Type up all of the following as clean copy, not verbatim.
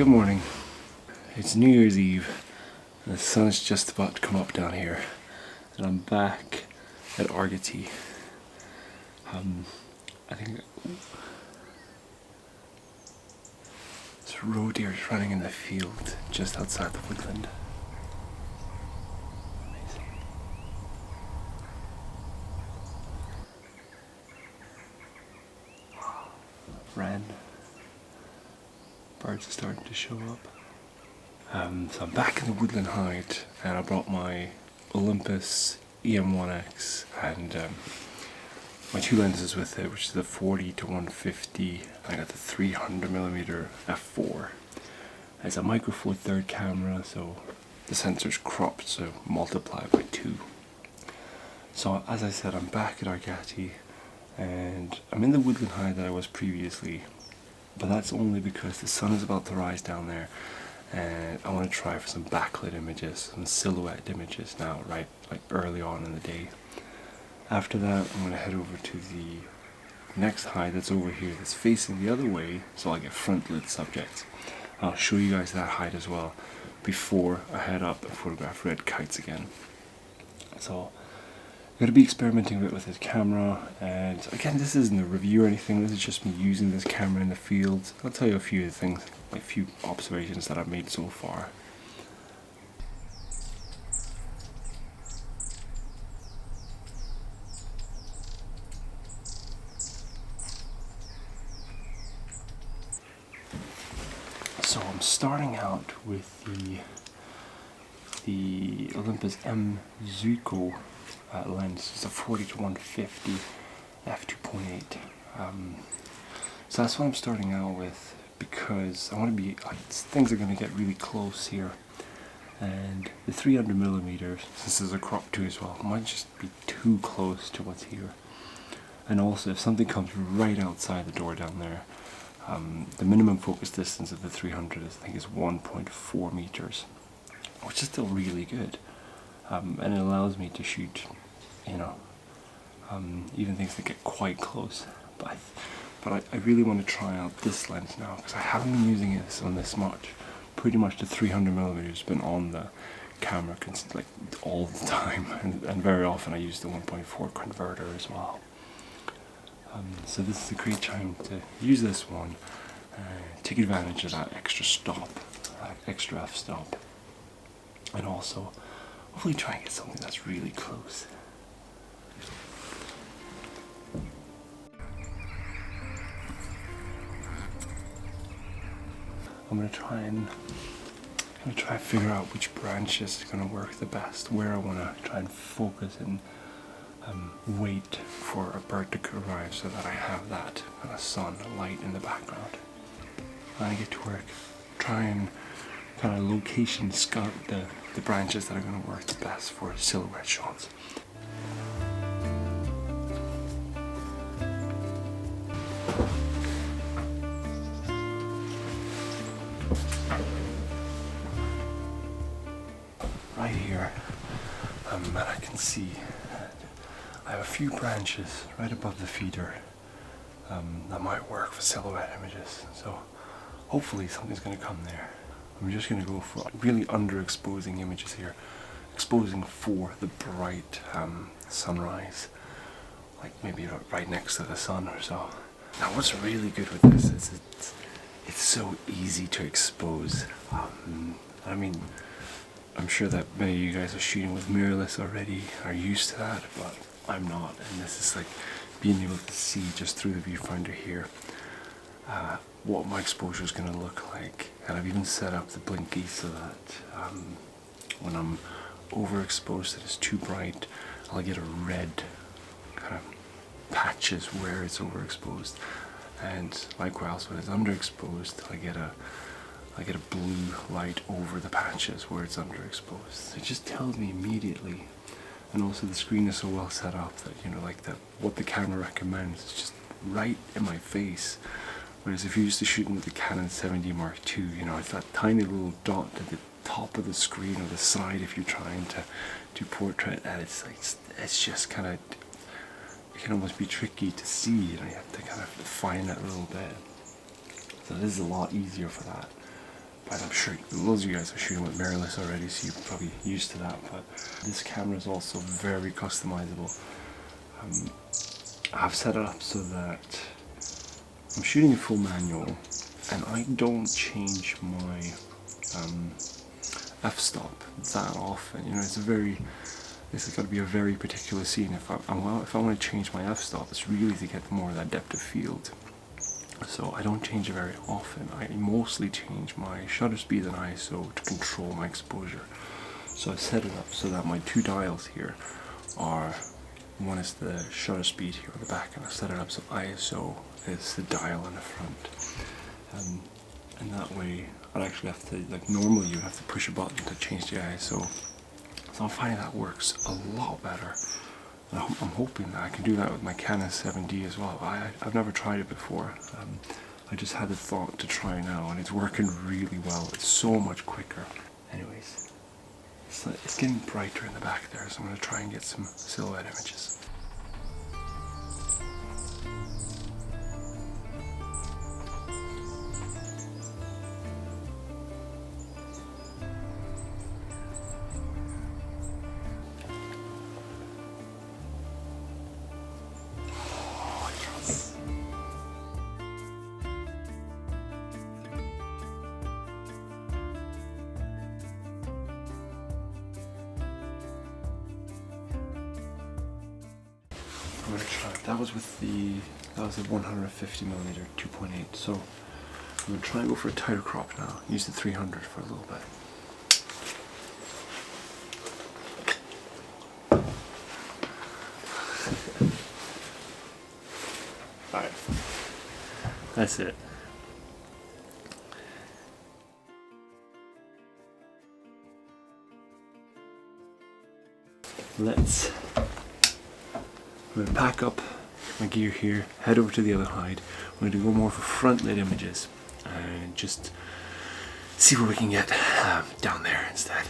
Good morning. It's New Year's Eve and the sun is just about to come up down here and I'm back at Argaty. I think this roe deer is running in the field just outside the woodland. Amazing. Wren. Birds are starting to show up. So I'm back in the woodland hide and I brought my Olympus EM1X and my two lenses with it, which is the 40 to 150. I got the 300mm f4. It's a micro four third camera, so the sensor's cropped, so multiply by 2. So as I said, I'm back at Argaty and I'm in the woodland hide that I was previously, but that's only because the sun is about to rise down there and I want to try for some backlit images, some silhouette images now, right, like early on in the day. After that, I'm going to head over to the next hide that's over here, that's facing the other way, so I get front lit subjects. I'll show you guys that hide as well before I head up and photograph red kites again. So I'm going to be experimenting a bit with this camera, and again, this isn't a review or anything, this is just me using this camera in the field. I'll tell you a few things, a few observations that I've made so far. So I'm starting out with the Olympus M-Z lens. It's a 40 to 150 f2.8. So that's what I'm starting out with because I want to be, things are going to get really close here, and the 300mm, since there's a crop too as well, might just be too close to what's here. And also if something comes right outside the door down there, the minimum focus distance of the 300 I think is 1.4 meters, which is still really good, and it allows me to shoot, you know, even things that get quite close. But I really want to try out this lens now because I haven't been using it on this much. Pretty much the 300mm has been on the camera like all the time, and very often I use the 1.4 converter as well. So this is a great time to use this one, take advantage of that extra stop, extra f-stop, and also hopefully try and get something that's really close. I'm gonna try and figure out which branches is gonna work the best, where I wanna try and focus and wait for a bird to arrive so that I have that kind of sun light in the background. I get to work, try and kind of location scout the branches that are going to work the best for silhouette shots. Right here, and I can see I have a few branches right above the feeder that might work for silhouette images, so hopefully something's going to come there. I'm just going to go for really underexposing images here, exposing for the bright sunrise, like maybe right next to the sun or so. Now what's really good with this is it's so easy to expose. I mean, I'm sure that many of you guys are shooting with mirrorless already, are used to that, but I'm not, and this is like being able to see just through the viewfinder here what my exposure is going to look like. And I've even set up the blinky so that when I'm overexposed and it's too bright, I'll get a red kind of patches where it's overexposed, and likewise when it's underexposed I get a blue light over the patches where it's underexposed. It just tells me immediately. And also the screen is so well set up that, you know, like what the camera recommends is just right in my face. Whereas if you used to shooting with the Canon 70 Mark II, you know, it's that tiny little dot at the top of the screen or the side if you're trying to do portrait, and it's like, it's just kind of, it can almost be tricky to see, you know, you have to kind of define it a little bit. So this is a lot easier for that. And I'm sure loads of you guys are shooting with mirrorless already, so you're probably used to that, but this camera is also very customizable. I've set it up so that I'm shooting in full manual, and I don't change my f-stop that often. You know, this has got to be a very particular scene. If I want to change my f-stop, it's really to get more of that depth of field. So I don't change it very often. I mostly change my shutter speed and ISO to control my exposure. So I set it up so that my two dials here are, one is the shutter speed here on the back, and I set it up so ISO is the dial in the front. And that way I'd actually have to, like normally you have to push a button to change the ISO. So I'm finding that works a lot better. I'm hoping that I can do that with my Canon 7D as well. I've never tried it before. I just had the thought to try now, and it's working really well. It's so much quicker. Anyways, it's getting brighter in the back there, so I'm going to try and get some silhouette images. I'm going to try. That was a 150mm 2.8. So I'm going to try and go for a tighter crop now. Use the 300 for a little bit. Alright. That's it. I'm going to pack up my gear here, head over to the other side. I'm going to go more for front lit images and just see what we can get down there instead.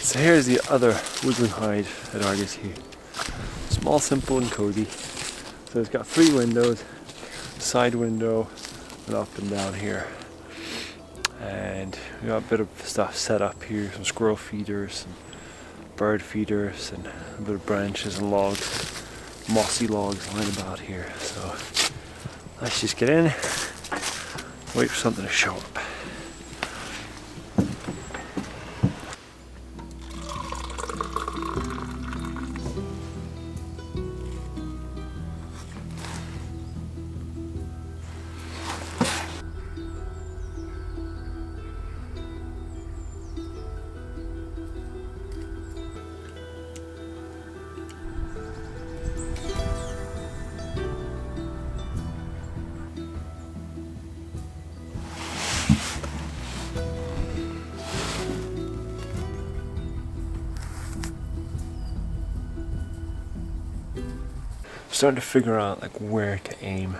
So here's the other woodland hide at Argaty. Small, simple and cozy. So it's got 3 windows, side window and up and down here. And we got a bit of stuff set up here, some squirrel feeders, some bird feeders and a bit of branches and logs, mossy logs lying about here. So let's just get in, wait for something to show up. Starting to figure out like where to aim.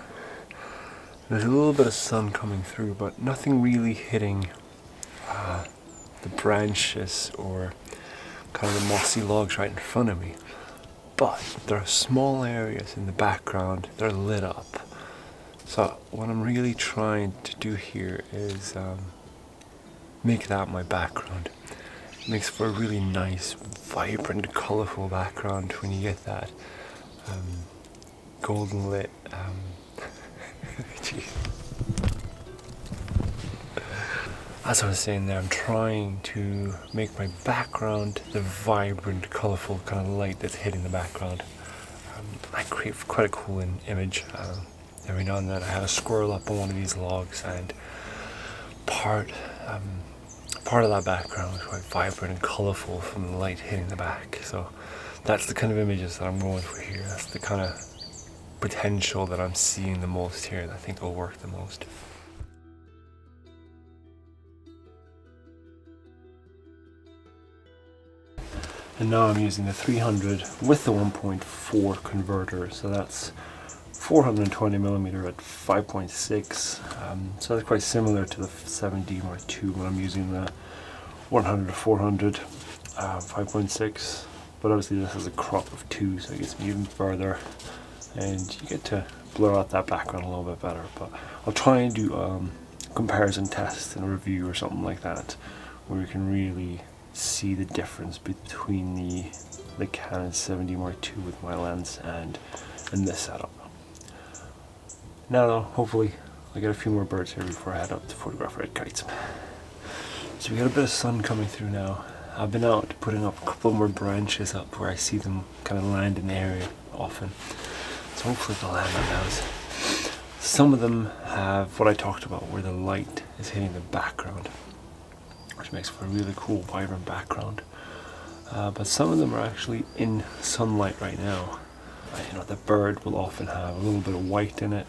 There's a little bit of sun coming through, but nothing really hitting the branches or kind of the mossy logs right in front of me. But there are small areas in the background that are lit up. So what I'm really trying to do here is make that my background. It makes for a really nice, vibrant, colorful background when you get that golden lit as I was saying there, I'm trying to make my background the vibrant, colorful kind of light that's hitting the background. I create quite a cool image. Every now and then I have a squirrel up on one of these logs, and part of that background is quite vibrant and colorful from the light hitting the back. So that's the kind of images that I'm going for here. That's the kind of potential that I'm seeing the most here, that I think will work the most. And now I'm using the 300 with the 1.4 converter, so that's 420mm at 5.6. So that's quite similar to the 7D Mark II when I'm using the 100 to 400 5.6. But obviously this is a crop of 2, so it gets me even further, and you get to blur out that background a little bit better. But I'll try and do comparison test and a review or something like that, where you can really see the difference between the Canon 7D Mark II with my lens and this setup. Now though, hopefully I'll get a few more birds here before I head up to photograph red kites. So we got a bit of sun coming through now. I've been out putting up a couple more branches up where I see them kind of land in the area often. So hopefully they'll land on those. Some of them have what I talked about, where the light is hitting the background, which makes for a really cool, vibrant background. But some of them are actually in sunlight right now. You know, the bird will often have a little bit of white in it.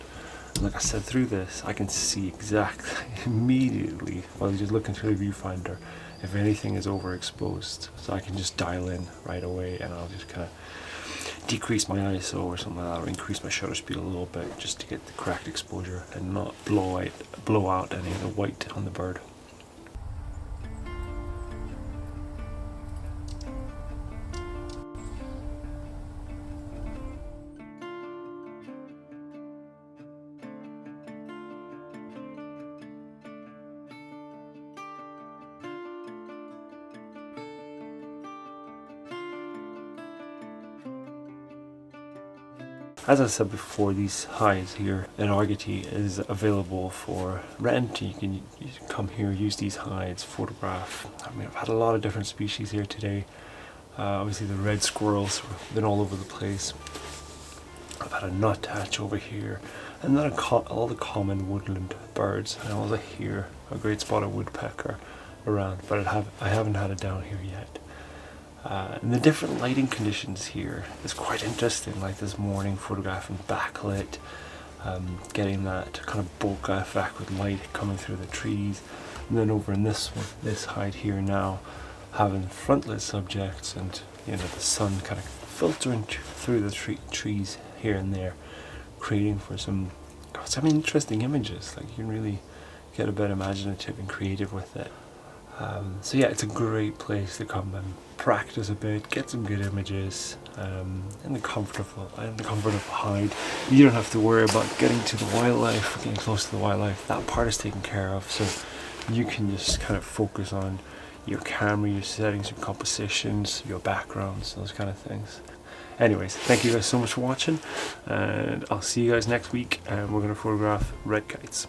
And like I said, through this, I can see exactly, immediately, while just looking through the viewfinder, if anything is overexposed. So I can just dial in right away, and I'll just kind of decrease my ISO or something like that, or increase my shutter speed a little bit, just to get the correct exposure and not blow out any of the white on the bird. As I said before, these hides here in Argaty is available for rent. You can come here, use these hides, photograph. I mean, I've had a lot of different species here today. Obviously the red squirrels have been all over the place. I've had a nuthatch over here, and then all the common woodland birds. I also hear a great spotted woodpecker around, but I haven't had it down here yet. And the different lighting conditions here is quite interesting, like this morning photographing backlit, getting that kind of bokeh effect with light coming through the trees, and then over in this one, this hide here now, having frontlit subjects and, you know, the sun kind of filtering through the trees here and there, creating for some interesting images. Like, you can really get a bit imaginative and creative with it. So yeah, it's a great place to come and practice a bit, get some good images, in the comfort of a hide. You don't have to worry about getting to the wildlife, getting close to the wildlife. That part is taken care of, so you can just kind of focus on your camera, your settings, your compositions, your backgrounds, those kind of things. Anyways, thank you guys so much for watching, and I'll see you guys next week, and we're going to photograph red kites.